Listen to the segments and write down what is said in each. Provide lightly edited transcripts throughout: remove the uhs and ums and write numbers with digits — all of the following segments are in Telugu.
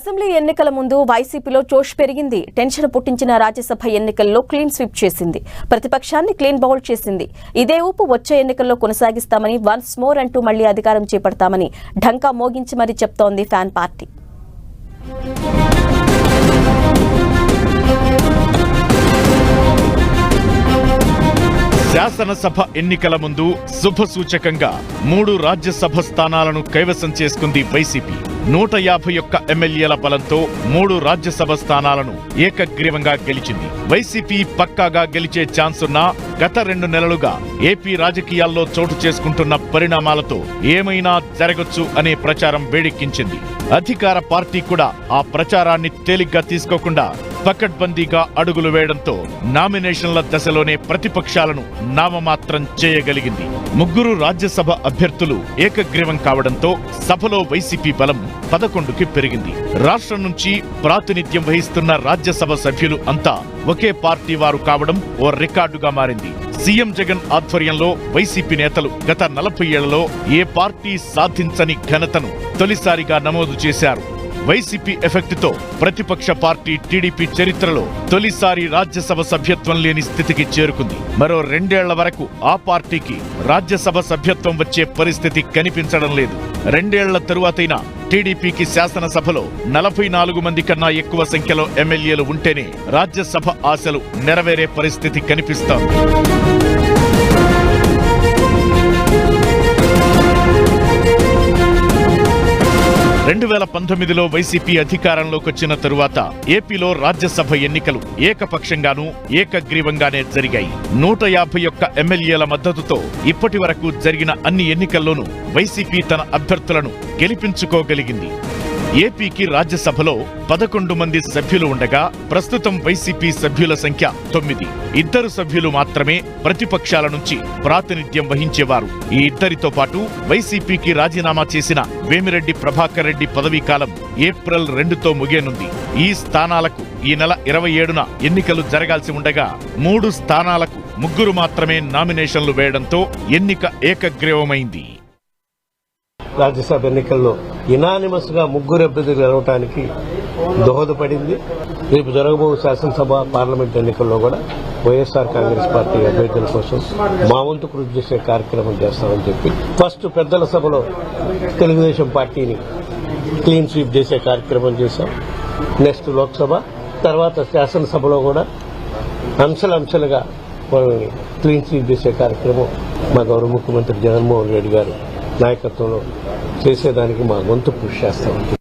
అసెంబ్లీ ఎన్నికల ముందు వైసీపీలో జోష్ పెరిగింది. టెన్షన్ పుట్టించిన రాజ్యసభ ఎన్నికల్లో క్లీన్ స్వీప్ చేసింది. ప్రతిపక్షాన్ని క్లీన్ బౌల్ చేసింది. ఇదే ఊపు వచ్చే ఎన్నికల్లో కొనసాగిస్తామని, వన్స్ మోర్ అంటూ మళ్లీ అధికారం చేపడతామని ఢంకా మోగించి మరీ చెప్తోంది ఫ్యాన్ పార్టీ. శాసనసభ ఎన్నికల ముందు శుభసూచకంగా 3 రాజ్యసభ స్థానాలను కైవసం చేసుకుంది వైసీపీ. 151 ఎమ్మెల్యేల బలంతో 3 రాజ్యసభ స్థానాలను ఏకగ్రీవంగా గెలిచింది. వైసీపీ పక్కాగా గెలిచే ఛాన్స్ ఉన్నా గత 2 నెలలుగా ఏపీ రాజకీయాల్లో చోటు చేసుకుంటున్న పరిణామాలతో ఏమైనా జరగొచ్చు అనే ప్రచారం వేడెక్కించింది. అధికార పార్టీ కూడా ఆ ప్రచారాన్ని తేలిగ్గా తీసుకోకుండా పకడ్బందీగా అడుగులు వేయడంతో నామినేషన్ల దశలోనే ప్రతిపక్షాలను నామమాత్రం చేయగలిగింది. 3 రాజ్యసభ అభ్యర్థులు ఏకగ్రీవం కావడంతో సభలో వైసీపీ బలం 11కి పెరిగింది. రాష్ట్రం నుంచి ప్రాతినిధ్యం వహిస్తున్న రాజ్యసభ సభ్యులు అంతా ఒకే పార్టీ వారు కావడం ఓ రికార్డుగా మారింది. సీఎం జగన్ ఆధ్వర్యంలో వైసీపీ నేతలు గత 40 ఏళ్లలో ఏ పార్టీ సాధించని ఘనతను తొలిసారిగా నమోదు చేశారు. వైసీపీ ఎఫెక్ట్ తో ప్రతిపక్ష పార్టీ టీడీపీ చరిత్రలో తొలిసారి రాజ్యసభ సభ్యత్వం లేని స్థితికి చేరుకుంది. మరో 2 ఏళ్ల వరకు ఆ పార్టీకి రాజ్యసభ సభ్యత్వం వచ్చే పరిస్థితి కనిపించడం లేదు. 2 ఏళ్ల తరువాతైనా టీడీపీకి శాసనసభలో 44 మంది కన్నా ఎక్కువ సంఖ్యలో ఎమ్మెల్యేలు ఉంటేనే రాజ్యసభ ఆశలు నెరవేరే పరిస్థితి కనిపిస్తోంది. 2019లో వైసీపీ అధికారంలోకి వచ్చిన తరువాత ఏపీలో రాజ్యసభ ఎన్నికలు ఏకపక్షంగానూ ఏకగ్రీవంగానే జరిగాయి. 151 ఎమ్మెల్యేల మద్దతుతో ఇప్పటి వరకు జరిగిన అన్ని ఎన్నికల్లోనూ వైసీపీ తన అభ్యర్థులను గెలిపించుకోగలిగింది. ఏపీకి రాజ్యసభలో 11 మంది సభ్యులు ఉండగా ప్రస్తుతం వైసీపీ సభ్యుల సంఖ్య 9. 2 సభ్యులు మాత్రమే ప్రతిపక్షాల నుంచి ప్రాతినిధ్యం వహించేవారు. ఈ 2తో పాటు వైసీపీకి రాజీనామా చేసిన వేమిరెడ్డి ప్రభాకర్ రెడ్డి పదవీకాలం ఏప్రిల్ 2తో ముగియనుంది. ఈ స్థానాలకు ఈ నెల 27న ఎన్నికలు జరగాల్సి ఉండగా 3 స్థానాలకు 3 మాత్రమే నామినేషన్లు వేయడంతో ఎన్నిక ఏకగ్రీవమైంది. రాజ్యసభ ఎన్నికల్లో యునానిమస్ గా 3 అభ్యర్థులు గెలవడానికి దోహదపడింది. రేపు జరగబో శాసనసభ పార్లమెంట్ ఎన్నికల్లో కూడా వైఎస్ఆర్ కాంగ్రెస్ పార్టీ అభ్యర్థుల కోసం మా వంతు కృషి చేసే కార్యక్రమం చేస్తామని చెప్పి ఫస్ట్ పెద్దల సభలో తెలుగుదేశం పార్టీని క్లీన్ స్వీప్ చేసే కార్యక్రమం చేశాం. నెక్స్ట్ లోక్సభ తర్వాత శాసనసభలో కూడా అంశాలుగా వాళ్ళని క్లీన్ స్వీప్ చేసే కార్యక్రమం మా గౌరవ ముఖ్యమంత్రి జగన్మోహన్ రెడ్డి గారు నాయకత్వంలో చేసేదానికి మా వంతు కృషి చేస్తామని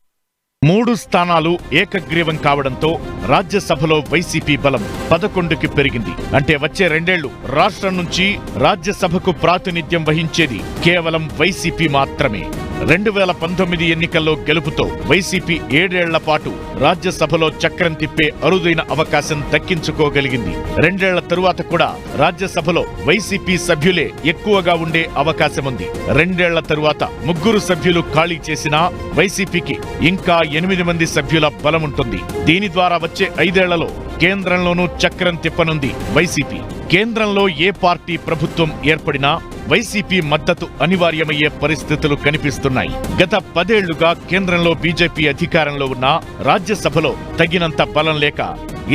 3 స్థానాలు ఏకగ్రీవం కావడంతో రాజ్యసభలో వైసీపీ బలం 11కి పెరిగింది. అంటే వచ్చే 2 ఏళ్లు రాష్ట్రం నుంచి రాజ్యసభకు ప్రాతినిధ్యం వహించేది కేవలం వైసీపీ మాత్రమే. 2019 ఎన్నికల్లో గెలుపుతో వైసీపీ 7 ఏళ్ల పాటు రాజ్యసభలో చక్రం తిప్పే అరుదైన అవకాశం దక్కించుకోగలిగింది. 2 ఏళ్ల తరువాత కూడా రాజ్యసభలో వైసీపీ సభ్యులే ఎక్కువగా ఉండే అవకాశముంది. 2 ఏళ్ల తరువాత 3 సభ్యులు ఖాళీ చేసినా వైసీపీకి ఇంకా 8 మంది సభ్యుల బలముంటుంది. దీని ద్వారా వచ్చే 5 ఏళ్లలో కేంద్రంలోనూ చక్రం తిప్పనుంది వైసీపీ. కేంద్రంలో ఏ పార్టీ ప్రభుత్వం ఏర్పడినా వైసీపీ మద్దతు అనివార్యమయ్యే పరిస్థితులు కనిపిస్తున్నాయి. గత 10 ఏళ్లుగా కేంద్రంలో బీజేపీ అధికారంలో ఉన్నా రాజ్యసభలో తగినంత బలం లేక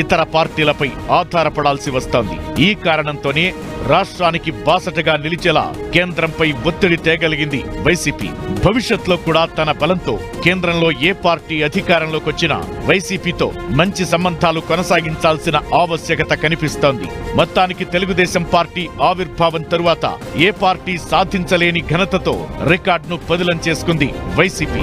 ఇతర పార్టీలపై ఆధారపడాల్సి వస్తోంది. ఈ కారణంతోనే రాష్ట్రానికి బాసటగా నిలిచేలా కేంద్రంపై ఒత్తిడి తేగలిగింది వైసీపీ. భవిష్యత్తులో కూడా తన బలంతో కేంద్రంలో ఏ పార్టీ అధికారంలోకొచ్చినా వైసీపీతో మంచి సంబంధాలు కొనసాగించాల్సిన ఆవశ్యకత కనిపిస్తోంది. మొత్తానికి తెలుగుదేశం పార్టీ ఆవిర్భావం తరువాత ఏ పార్టీ సాధించలేని ఘనతతో రికార్డును పదిలం చేసుకుంది వైసీపీ.